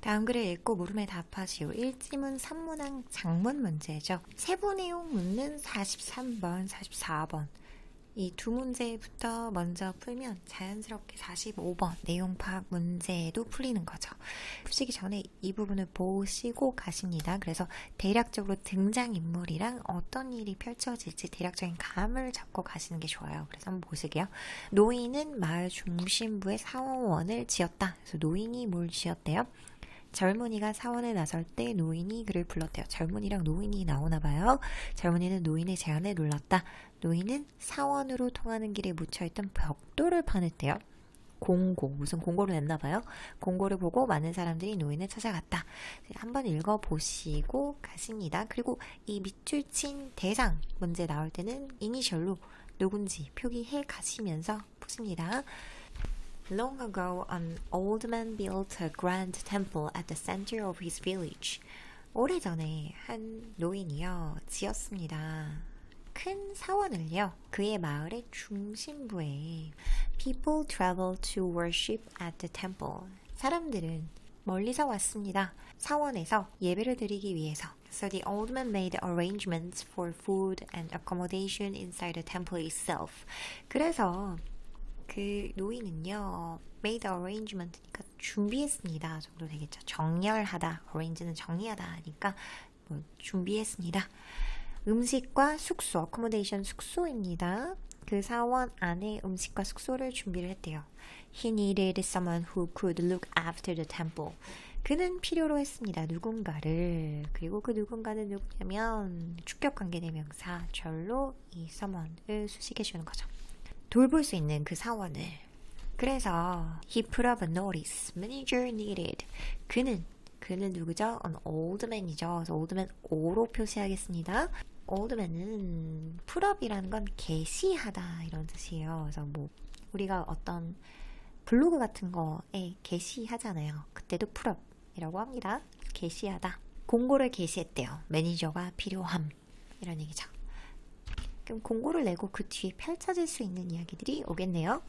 다음 글을 읽고 물음에 답하시오. 1지문 3문항 장문 문제죠. 세부 내용 묻는 43번, 44번. 이 두 문제부터 먼저 풀면 자연스럽게 45번 내용 파악 문제도 풀리는 거죠. 푸시기 전에 이 부분을 보시고 가십니다. 그래서 대략적으로 등장인물이랑 어떤 일이 펼쳐질지 대략적인 감을 잡고 가시는 게 좋아요. 그래서 한번 보시게요. 노인은 마을 중심부에 사원을 지었다. 그래서 노인이 뭘 지었대요? 젊은이가 사원에 나설 때 노인이 그를 불렀대요. 젊은이랑 노인이 나오나 봐요. 젊은이는 노인의 제안에 놀랐다. 노인은 사원으로 통하는 길에 묻혀있던 벽돌을 파냈대요. 공고, 무슨 공고를 냈나 봐요. 공고를 보고 많은 사람들이 노인을 찾아갔다. 한번 읽어보시고 가십니다. 그리고 이 밑줄 친 대상 문제 나올 때는 이니셜로 누군지 표기해 가시면서 푸십니다. Long ago, an old man built a grand temple at the center of his village. 오래전에 한 노인이요 지었습니다. 큰 사원을요. 그의 마을의 중심부에 People travel to worship at the temple. 사람들은 멀리서 왔습니다. 사원에서 예배를 드리기 위해서. So the old man made arrangements for food and accommodation inside the temple itself. 그래서 그 노인은요, made arrangement니까 준비했습니다 정도 되겠죠. 정렬하다, arrange는 정리하다 하니까 뭐 준비했습니다. 음식과 숙소, accommodation 숙소입니다. 그 사원 안에 음식과 숙소를 준비를 했대요. He needed someone who could look after the temple. 그는 필요로 했습니다. 누군가를. 그리고 그 누군가는 누구냐면 주격관계 대명사 절로 이 someone을 수식해 주는 거죠. 돌볼 수 있는 그 사원을. 그래서 he put up a notice. Manager needed. 그는 누구죠? An old man이죠. 그래서 old man O로 표시하겠습니다. old man은 put up이라는 건 게시하다 이런 뜻이에요. 그래서 뭐 우리가 어떤 블로그 같은 거에 게시하잖아요. 그때도 put up이라고 합니다. 게시하다. 공고를 게시했대요. 매니저가 필요함 이런 얘기죠. 그럼 공고를 내고 그 뒤에 펼쳐질 수 있는 이야기들이 오겠네요.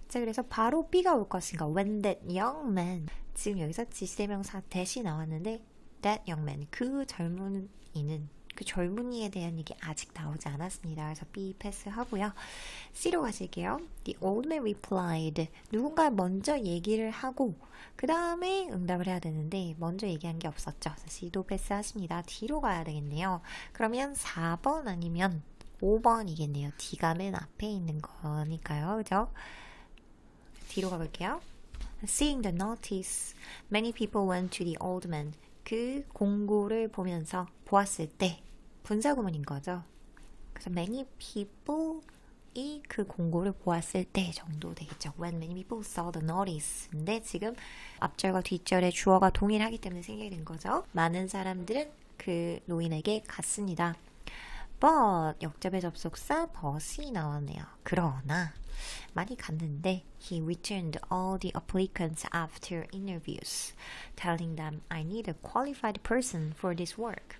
자, 그래서 바로 B가 올 것인가? When that young man. 지금 여기서 지시대명사 that이 나왔는데 that young man. 그 젊은이는 그 젊은이에 대한 얘기 아직 나오지 않았습니다. 그래서 B 패스하고요. C로 가실게요. The old man replied. 누군가 먼저 얘기를 하고 그 다음에 응답을 해야 되는데 먼저 얘기한 게 없었죠. 그래서 C도 패스하십니다. D로 가야 되겠네요. 그러면 4번 아니면 5번이겠네요. D가 맨 앞에 있는 거니까요. 그죠? D로 가볼게요. Seeing the notice, many people went to the old man. 그 공고를 보면서 보았을 때 분사구문인 거죠. 그래서 many people이 그 공고를 보았을 때 정도 되겠죠. When many people saw the notice. 근데 지금 앞절과 뒷절의 주어가 동일하기 때문에 생략이 된 거죠. 많은 사람들은 그 노인에게 갔습니다. but 역접의 접속사 but이 나왔네요. 그러나 많이 갔는데 he returned all the applicants after interviews, telling them I need a qualified person for this work.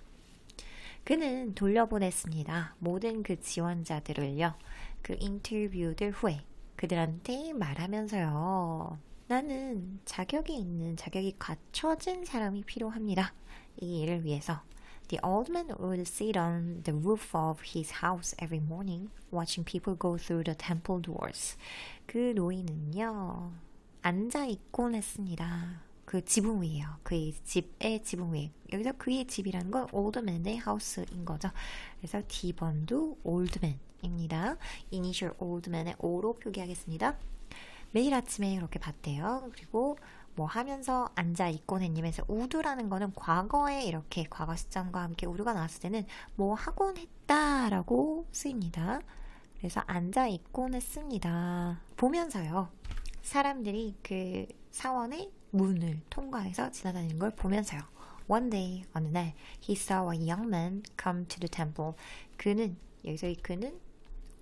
그는 돌려보냈습니다. 모든 그 지원자들을요. 그 인터뷰들 후에 그들한테 말하면서요. 나는 자격이 갖춰진 사람이 필요합니다. 이 일을 위해서. The old man would sit on the roof of his house every morning, watching people go through the temple doors. 그 노인은요, 앉아 있곤 했습니다. 그 지붕 위에요. 그의 집의 지붕 위에. 여기서 그의 집이라는 건 old man의 house인 거죠. 그래서 D번도 old man입니다. 이니셜 old man의 O로 표기하겠습니다. 매일 아침에 이렇게 봤대요. 그리고 뭐 하면서 앉아 있곤 했님에서 would라는 거는 과거에 이렇게 과거 시점과 함께 would가 나왔을 때는 뭐 하곤 했다라고 쓰입니다. 그래서 앉아 있곤 했습니다. 보면서요. 사람들이 그 사원의 문을 통과해서 지나다니는 걸 보면서요. One day, 어느 날, he saw a young man come to the temple. 그는, 여기서 이 그는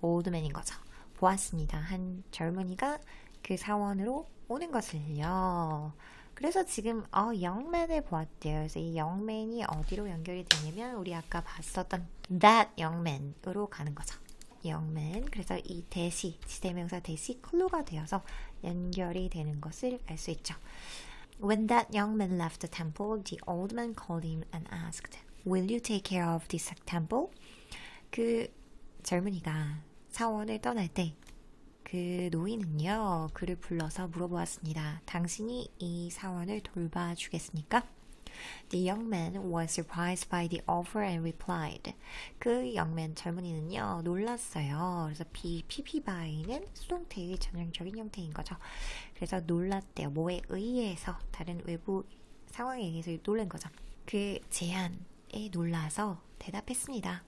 old man인 거죠. 보았습니다. 한 젊은이가 그 사원으로 오는 것을요. 그래서 지금 young man을 보았대요. 그래서 이 young man이 어디로 연결이 되냐면 우리 아까 봤었던 that young man으로 가는 거죠. young man. 그래서 이 대시, 지대명사 대시 클루가 되어서 연결이 되는 것을 알 수 있죠. When that young man left the temple, the old man called him and asked, Will you take care of this temple? 그 젊은이가 사원을 떠날 때 그 노인은요, 그를 불러서 물어보았습니다. 당신이 이 사원을 돌봐주겠습니까? The young man was surprised by the offer and replied. 그 young man 젊은이는요, 놀랐어요. 그래서 PPby는 수동태의 전형적인 형태인 거죠. 그래서 놀랐대요. 뭐에 의해서, 다른 외부 상황에 의해서 놀란 거죠. 그 제안에 놀라서 대답했습니다.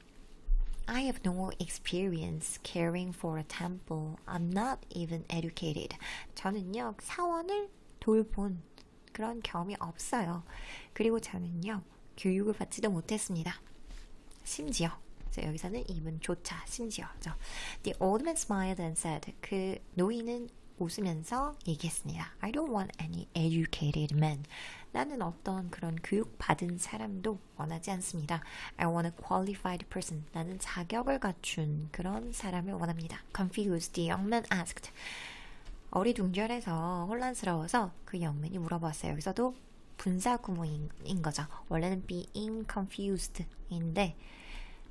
I have no experience caring for a temple. I'm not even educated. 저는요, 사원을 돌본 그런 경험이 없어요. 그리고 저는요, 교육을 받지도 못했습니다. 심지어, 여기서는 even조차, 심지어죠. The old man smiled and said, 그 노인은 웃으면서 얘기했습니다. I don't want any educated man. 나는 어떤 그런 교육받은 사람도 원하지 않습니다. I want a qualified person. 나는 자격을 갖춘 그런 사람을 원합니다. Confused, the young man asked. 어리둥절해서 혼란스러워서 그 영맨이 물어봤어요. 여기서도 분사구문인 거죠. 원래는 being confused인데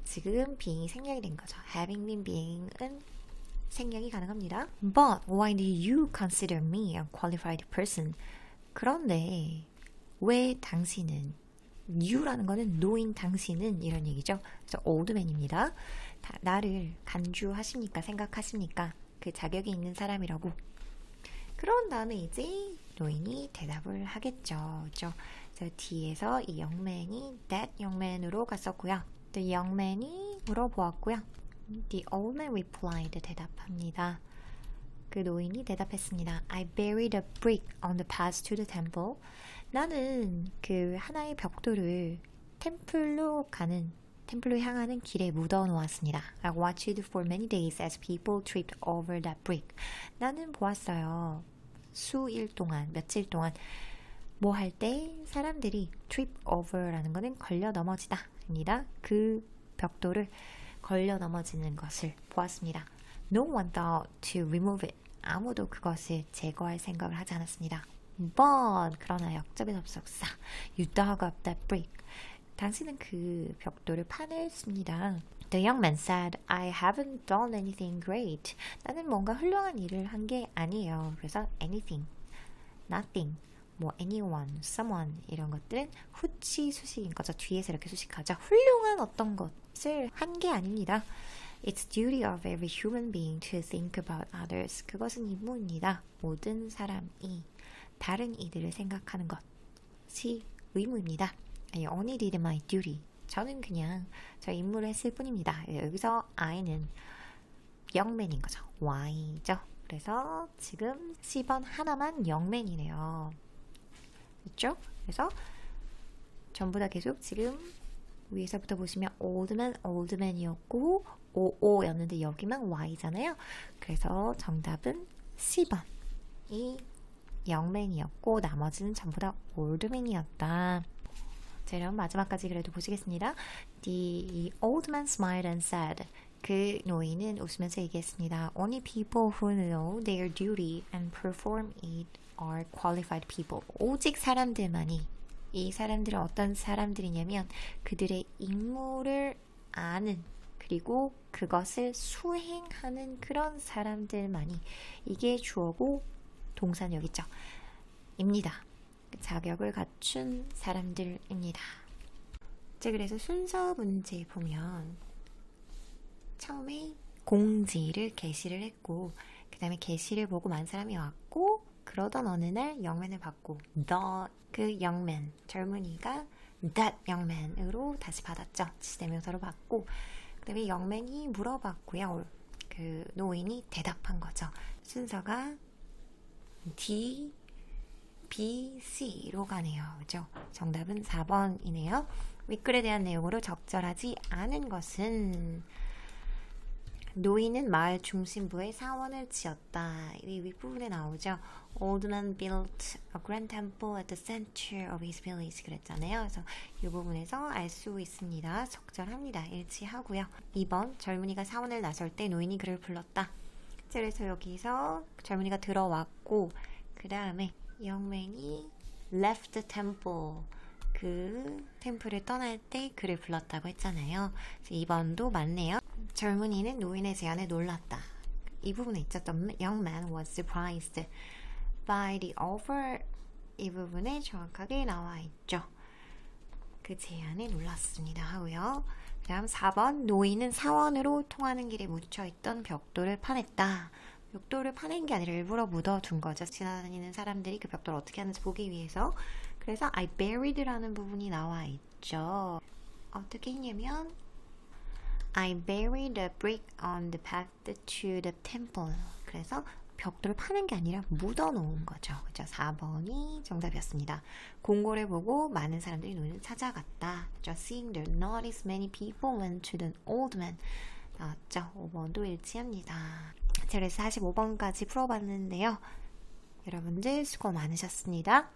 지금 being이 생략이 된 거죠. having been being은 생략이 가능합니다. But why do you consider me a qualified person? 그런데 왜 당신은 you라는 거는 노인 당신은 이런 얘기죠. 그래서 old man입니다. 나를 간주하십니까? 생각하십니까? 그 자격이 있는 사람이라고. 그런 다음에 이제 노인이 대답을 하겠죠. 그렇죠? 그래서 뒤에서 이 young man이 that young man으로 갔었고요. The young man이 물어보았고요. The old man replied. 대답합니다. 그 노인이 대답했습니다. I buried a brick on the path to the temple. 나는 그 하나의 벽돌을 템플로 향하는 길에 묻어 놓았습니다. I watched for many days as people tripped over that brick. 나는 보았어요. 며칠 동안 뭐 할 때 사람들이 trip over라는 거는 걸려 넘어지다 입니다. 그 벽돌을 걸려 넘어지는 것을 보았습니다. No one thought to remove it. 아무도 그것을 제거할 생각을 하지 않았습니다. But 그러나 역접에서 you dug up that brick. 당신은 그 벽돌을 파냈습니다. The young man said, I haven't done anything great. 나는 뭔가 훌륭한 일을 한 게 아니에요. 그래서 anything, nothing, 뭐 anyone, someone 이런 것들은 후치 수식인 거죠. 뒤에서 이렇게 수식하죠. 훌륭한 어떤 것을 한 게 아닙니다. It's duty of every human being to think about others. 그것은 임무입니다. 모든 사람이 다른 이들을 생각하는 것이 의무입니다. I only did my duty. 저는 그냥 저 임무를 했을 뿐입니다. 여기서 I는 영맨인 거죠. Y죠. 그래서 지금 C번 하나만 영맨이네요. 그렇죠? 그래서 전부 다 계속 지금 위에서부터 보시면 oldman이었고 OO였는데 여기만 Y잖아요. 그래서 정답은 C번이 영맨이었고 나머지는 전부 다 oldman이었다. 자, 그럼 마지막까지 그래도 보시겠습니다. The old man smiled and said. 그 노인은 웃으면서 얘기했습니다. Only people who know their duty and perform it are qualified people. 오직 사람들만이, 이 사람들은 어떤 사람들이냐면 그들의 임무를 아는 그리고 그것을 수행하는 그런 사람들만이, 이게 주어고 동사는 여기 있죠. 입니다. 자격을 갖춘 사람들입니다. 자, 그래서 순서 문제 보면 처음에 공지를 게시를 했고 그 다음에 게시를 보고 만 사람이 왔고 그러던 어느 날 영맨을 받고 그 영맨 젊은이가 that 영맨으로 다시 받았죠. 지대명사로 받고 그 다음에 영맨이 물어봤고요. 그 노인이 대답한 거죠. 순서가 D, B, C로 가네요. 그죠? 정답은 4번이네요. 윗글에 대한 내용으로 적절하지 않은 것은 노인은 마을 중심부에 사원을 지었다. 이 윗부분에 나오죠. Old man built a grand temple at the center of his village 그랬잖아요. 그래서 이 부분에서 알 수 있습니다. 적절합니다. 일치하고요. 2번 젊은이가 사원을 나설 때 노인이 그를 불렀다. 그래서 여기서 젊은이가 들어왔고 그 다음에 영맨이 left the temple. 그 템플을 떠날 때 그를 불렀다고 했잖아요. 2번도 맞네요. 젊은이는 노인의 제안에 놀랐다. 이 부분에 있죠. The young man was surprised by the offer. 이 부분에 정확하게 나와 있죠. 그 제안에 놀랐습니다 하고요. 다음 4번 노인은 사원으로 통하는 길에 묻혀있던 벽돌을 파냈다. 벽돌을 파낸 게 아니라 일부러 묻어둔 거죠. 지나다니는 사람들이 그 벽돌을 어떻게 하는지 보기 위해서. 그래서 I buried라는 부분이 나와 있죠. 어떻게 했냐면 I buried the brick on the path to the temple. 그래서 벽돌을 파는 게 아니라 묻어놓은 거죠. 그죠? 4번이 정답이었습니다. 공고를 보고 많은 사람들이 노인을 찾아갔다. 그죠? Seeing the notice many people went to the old man. 나왔죠? 5번도 일치합니다. 자, 그래서 45번까지 풀어봤는데요. 여러분들 수고 많으셨습니다.